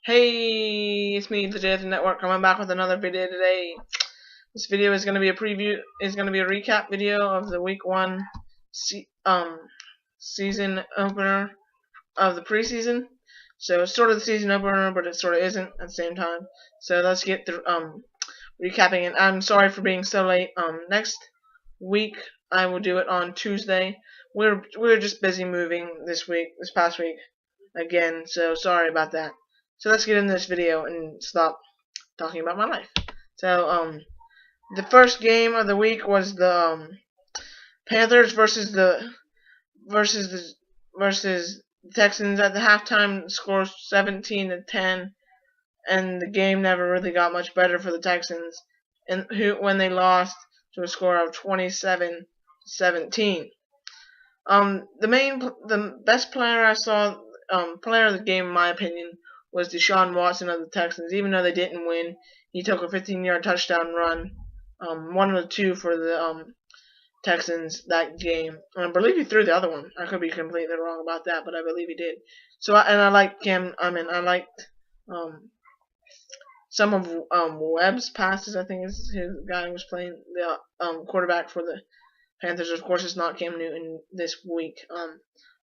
Hey, it's me, the Jonathan Network, coming back with another video today. This video is going to be a recap video of the Week 1 season opener of the preseason. So it's sort of the season opener, but it sort of isn't at the same time. So let's get through recapping it. I'm sorry for being so late. Next week I will do it on Tuesday. We're just busy moving this past week again, so sorry about that. So let's get into this video and stop talking about my life. So the first game of the week was the Panthers versus the Texans. At the halftime, score 17-10, and the game never really got much better for the Texans, and when they lost to a score of 27-17. The best player I saw, player of the game in my opinion, was Deshaun Watson of the Texans. Even though they didn't win, he took a 15-yard touchdown run, one of the two for the Texans that game. I believe he threw the other one. I could be completely wrong about that, but I believe he did. So I liked him. I liked some of Webb's passes. I think is his guy who was playing the quarterback for the Panthers. Of course, it's not Cam Newton this week.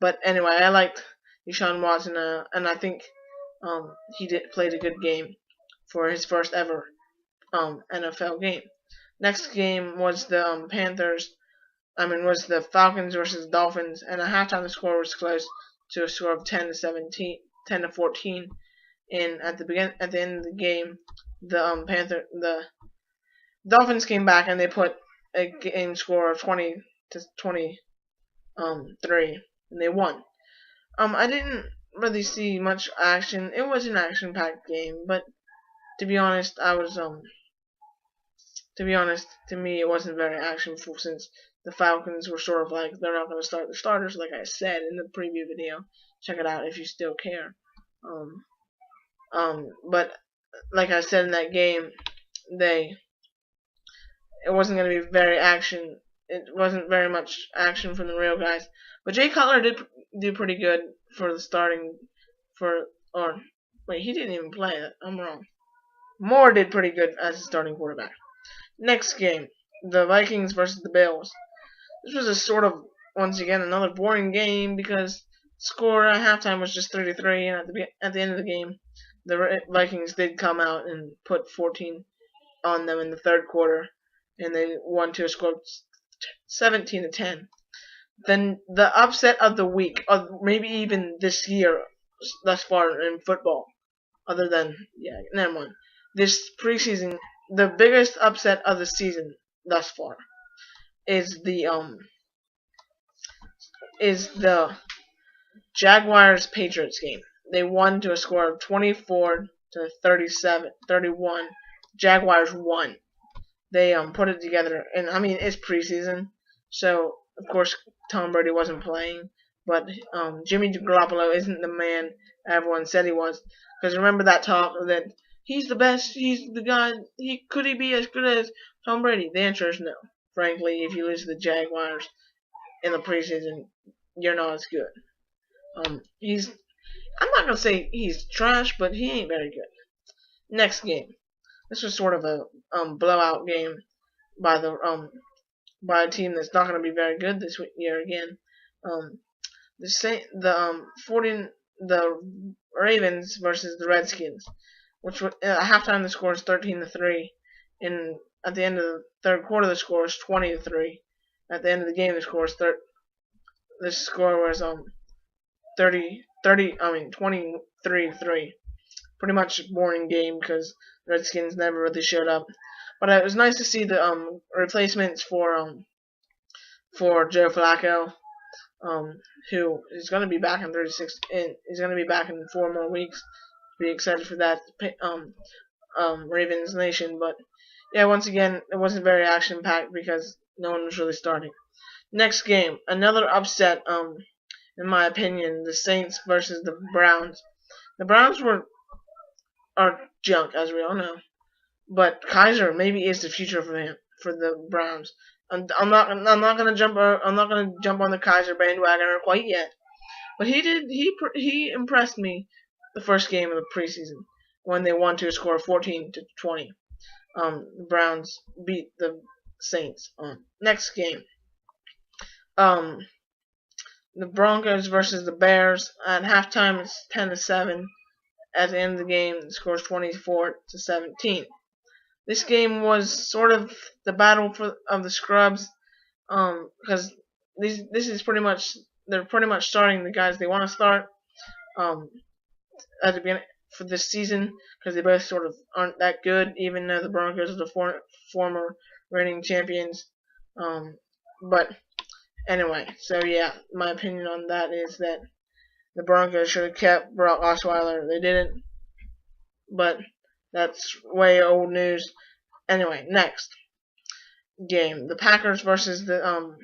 But anyway, I liked Deshaun Watson, and I think he played a good game for his first ever NFL game. Next game was the Falcons versus Dolphins, and at halftime the score was close to a score of 10-14. And at the end of the game, the Dolphins came back and they put a game score of 20-23, and they won. I didn't really see much action. It was an action-packed game, but to be honest, to me, it wasn't very actionful since the Falcons were sort of like they're not going to start the starters, like I said in the preview video. Check it out if you still care. But like I said in that game, it wasn't going to be very action. It wasn't very much action from the real guys. But Jay Cutler did do pretty good for the starting he didn't even play it. I'm wrong. Moore did pretty good as a starting quarterback. Next game, the Vikings versus the Bills. This was a sort of, once again, another boring game because score at halftime was just 3-3, and at the end of the game, the Vikings did come out and put 14 on them in the third quarter, and they won to a score of 17-10. Then the upset of the week, or maybe even this year thus far in football, other than never mind. This preseason, the biggest upset of the season thus far is the Jaguars-Patriots game. They won to a score of 24-31. Jaguars won. They put it together, and I mean it's preseason, so of course Tom Brady wasn't playing, but Jimmy Garoppolo isn't the man everyone said he was. Because remember that talk that he's the best, he's the guy, could he be as good as Tom Brady? The answer is no. Frankly, if you lose to the Jaguars in the preseason, you're not as good. I'm not gonna say he's trash, but he ain't very good. Next game. This was sort of a blowout game by a team that's not going to be very good this year again. The Ravens versus the Redskins, which at halftime the score is 13-3, and at the end of the third quarter the score is 20-3. At the end of the game the score was 23-3. Pretty much a boring game because Redskins never really showed up. But it was nice to see the replacements for Joe Flacco, who is going to be back in 36, and he's going to be back in 4 more weeks. Be excited for that, Ravens Nation. But yeah, once again, it wasn't very action packed because no one was really starting. Next game, another upset. In my opinion, the Saints versus the Browns. The Browns are junk, as we all know. But Kaiser maybe is the future for the Browns. I'm not gonna jump on the Kaiser bandwagon quite yet. But he impressed me the first game of the preseason when they won to a score of 14-20. The Browns beat the Saints. Next game, um, the Broncos versus the Bears. At halftime, it's 10-7. At the end of the game, the score is 24-17. This game was sort of the battle of the scrubs, because this is they're pretty much starting the guys they want to start, at the beginning for this season, because they both sort of aren't that good, even though the Broncos are the former reigning champions. But anyway, so yeah, my opinion on that is that the Broncos should have kept Brock Osweiler. They didn't, but that's way old news. Anyway, next game, the Packers versus the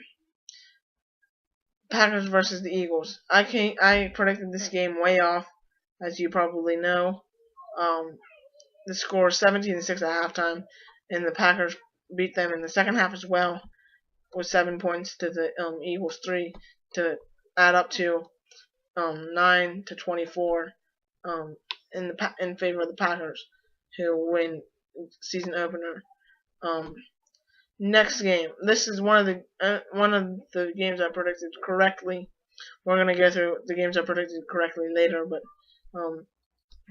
Eagles. I predicted this game way off, as you probably know. The score is 17-6 at halftime, and the Packers beat them in the second half as well, with 7 points to the Eagles 3, to add up to 9-24 in favor of the Packers, who win season opener. Next game. This is one of the games I predicted correctly. We're gonna go through the games I predicted correctly later, but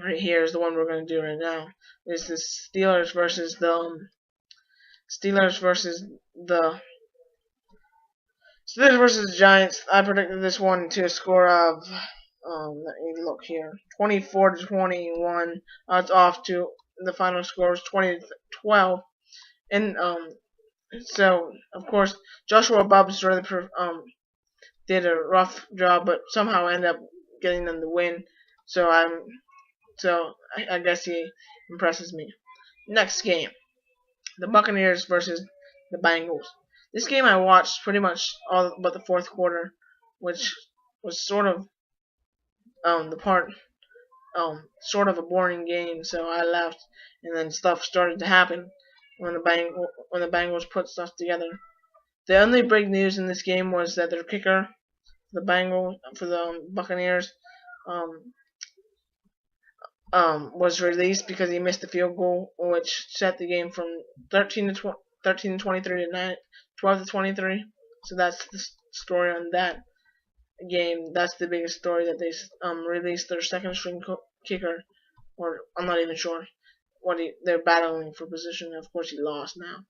right here is the one we're gonna do right now. It's the Steelers versus the Giants. I predicted this one to a score of let me look here, 24-21. It's off to the final score is 20-12, and so of course Joshua Bubbs really did a rough job, but somehow ended up getting them the win. So I guess he impresses me. Next game, the Buccaneers versus the Bengals. This game I watched pretty much all but the fourth quarter, which was sort of sort of a boring game, so I left, and then stuff started to happen when the Bengals put stuff together. The only big news in this game was that their kicker, for the Buccaneers, was released because he missed a field goal, which set the game from 13-23 to 12-23. So that's the story on that game. That's the biggest story, that they released their second string kicker, or I'm not even sure they're battling for position. Of course, he lost now.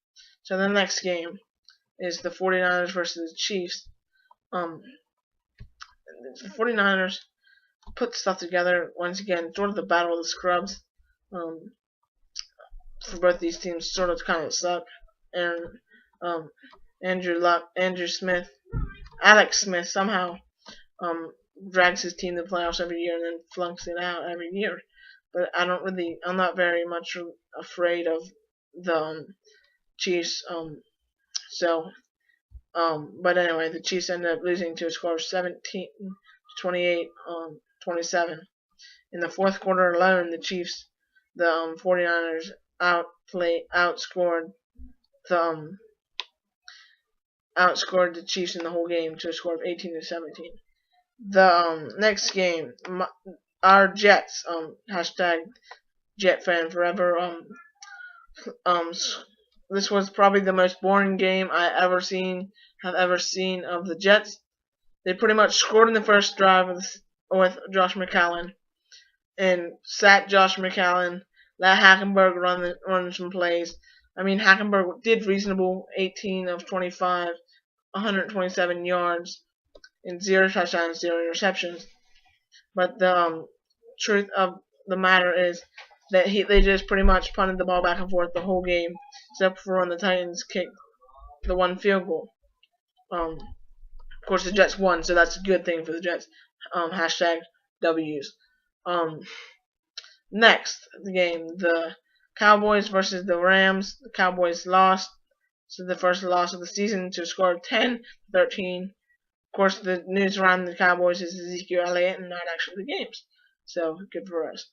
So the next game is the 49ers versus the Chiefs. The 49ers put stuff together once again, sort of the battle of the scrubs. For both these teams, sort of kind of suck. And Alex Smith somehow drags his team to the playoffs every year and then flunks it out every year. But I'm not very much afraid of the Chiefs. But anyway, the Chiefs ended up losing to a score of 17-28, 27. In the fourth quarter alone, the 49ers outscored the Chiefs in the whole game to a score of 18-17. The next game, our Jets, hashtag Jet fan forever. This was probably the most boring game I have ever seen of the Jets. They pretty much scored in the first drive with Josh McCown, and sat Josh McCown, let Hackenberg run some plays. I mean, Hackenberg did reasonable, 18 of 25, 127 yards, and 0 touchdowns, 0 interceptions. But the truth of the matter is that they just pretty much punted the ball back and forth the whole game, except for when the Titans kicked the one field goal. Of course, the Jets won, so that's a good thing for the Jets. Hashtag W's. Next game, the Cowboys versus the Rams. The Cowboys lost, so the first loss of the season, to a score of 10-13. Of course, the news around the Cowboys is Ezekiel Elliott and not actually the games. So, good for us.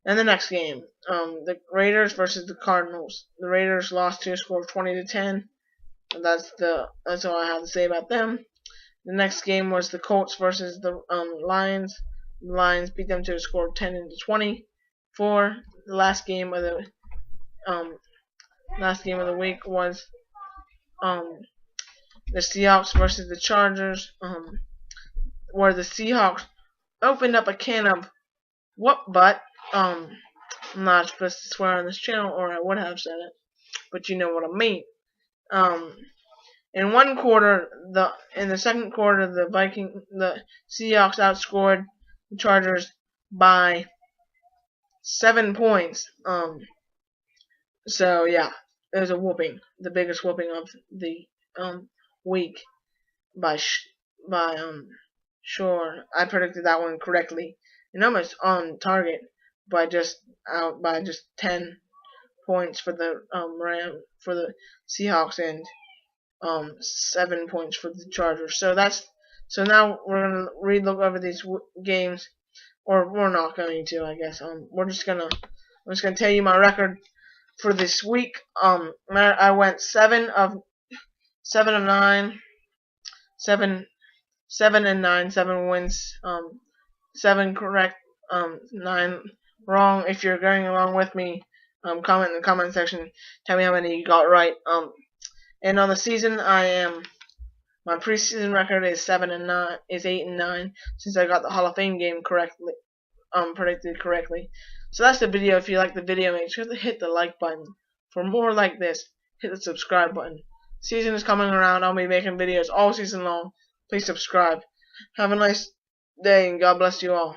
And the next game, the Raiders versus the Cardinals. The Raiders lost to a score of 20-10. And that's all I have to say about them. The next game was the Colts versus the Lions. The Lions beat them to a score of 10-24. The last game of the week was the Seahawks versus the Chargers, where the Seahawks opened up a can of whoop butt. I'm not supposed to swear on this channel, or I would have said it, but you know what I mean. In the second quarter, the Seahawks outscored the Chargers by 7 points. So yeah, it was a whooping, the biggest whooping of the week by sure. I predicted that one correctly and almost on target by just 10 points for the Seahawks and 7 points for the Chargers. So now we're gonna relook over these games, or we're not going to, I guess. I'm just gonna tell you my record for this week. I went 7 of 9, 7 and 9, 7 wins, 7 correct, 9 wrong. If you're going along with me, comment in the comment section. Tell me how many you got right. And on the season, my preseason record is 8 and 9, since I got the Hall of Fame game predicted correctly. So that's the video. If you like the video, make sure to hit the like button. For more like this, hit the subscribe button. Season is coming around. I'll be making videos all season long. Please subscribe. Have a nice day, and God bless you all.